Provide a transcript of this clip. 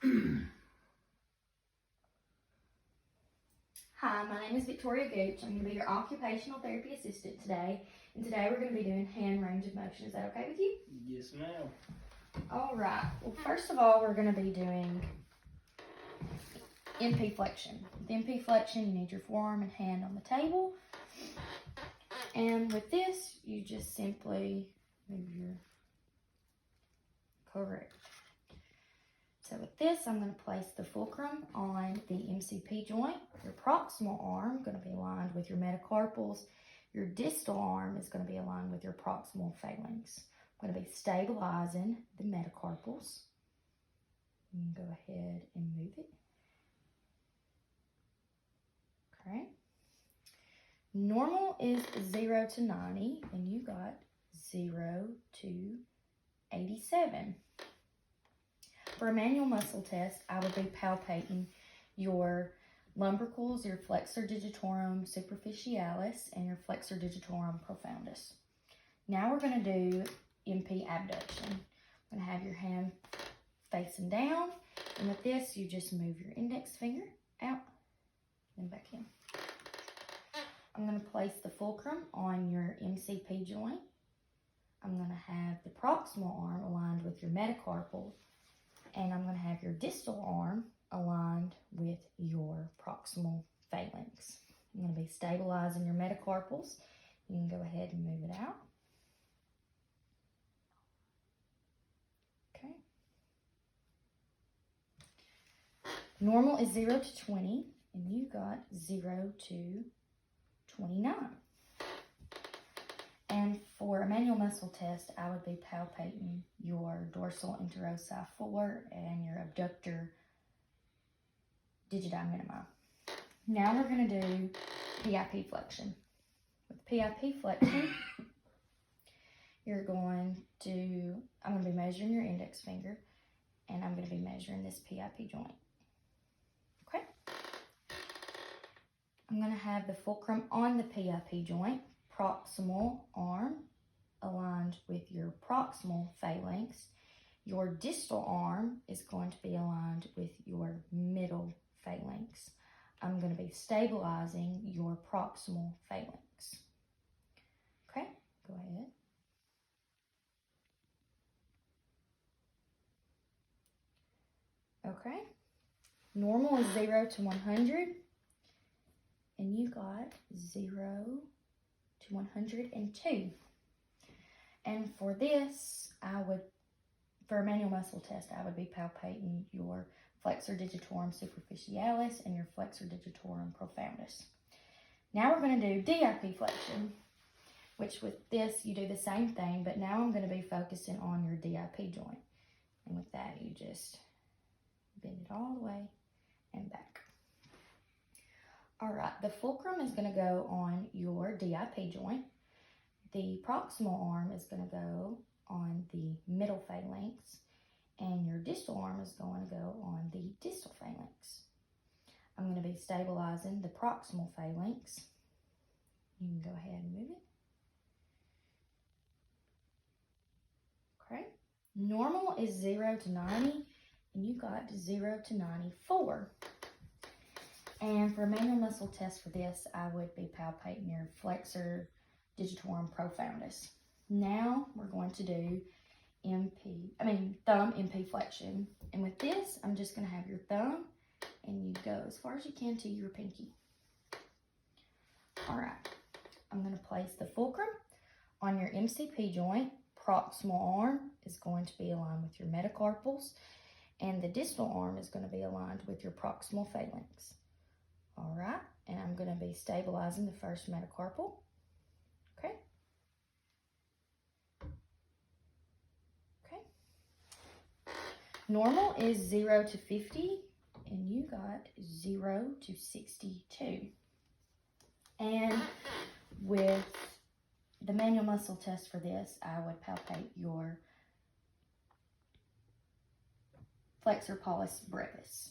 Hi, my name is Victoria Gooch. I'm going to be your occupational therapy assistant today. And today we're going to be doing hand range of motion. Is that okay with you? Yes, ma'am. All right. Well, first of all, we're going to be doing MP flexion. With MP flexion, you need your forearm and hand on the table. And with this, you just simply move your correct. So with this, I'm going to place the fulcrum on the MCP joint. Your proximal arm is going to be aligned with your metacarpals. Your distal arm is going to be aligned with your proximal phalanx. I'm going to be stabilizing the metacarpals. You can go ahead and move it. Okay. Normal is 0 to 90, and you got 0 to 87. For a manual muscle test, I would be palpating your lumbricals, your flexor digitorum superficialis, and your flexor digitorum profundus. Now we're going to do MP abduction. I'm going to have your hand facing down, and with this, you just move your index finger out and back in. I'm going to place the fulcrum on your MCP joint. I'm going to have the proximal arm aligned with your metacarpal, and I'm going to have your distal arm aligned with your proximal phalanx. I'm going to be stabilizing your metacarpals. You can go ahead and move it out. Okay. Normal is 0 to 20, and you got 0 to 29. And for a manual muscle test, I would be palpating your dorsal interossei 4 and your abductor digiti minimi. Now we're going to do PIP flexion. With PIP flexion, I'm going to be measuring your index finger, and I'm going to be measuring this PIP joint. Okay? I'm going to have the fulcrum on the PIP joint, proximal arm aligned with your proximal phalanx. Your distal arm is going to be aligned with your middle phalanx. I'm going to be stabilizing your proximal phalanx. Okay, go ahead. Okay, normal is 0 to 100, and you got 0 to 102. And for this, for a manual muscle test, I would be palpating your flexor digitorum superficialis and your flexor digitorum profundus. Now we're going to do DIP flexion, which with this, you do the same thing, but now I'm going to be focusing on your DIP joint. And with that, you just bend it all the way and back. All right, the fulcrum is going to go on your DIP joint. The proximal arm is going to go on the middle phalanx, and your distal arm is going to go on the distal phalanx. I'm going to be stabilizing the proximal phalanx. You can go ahead and move it. Okay. Normal is 0 to 90, and you got 0 to 94. And for a manual muscle test for this, I would be palpating your flexor digitorum profundus. Now we're going to do thumb MP flexion. And with this, I'm just going to have your thumb, and you go as far as you can to your pinky. All right, I'm going to place the fulcrum on your MCP joint. Proximal arm is going to be aligned with your metacarpals, and the distal arm is going to be aligned with your proximal phalanx. All right, and I'm going to be stabilizing the first metacarpal. Okay. Okay. Normal is 0 to 50, and you got 0 to 62. And with the manual muscle test for this, I would palpate your flexor pollis brevis.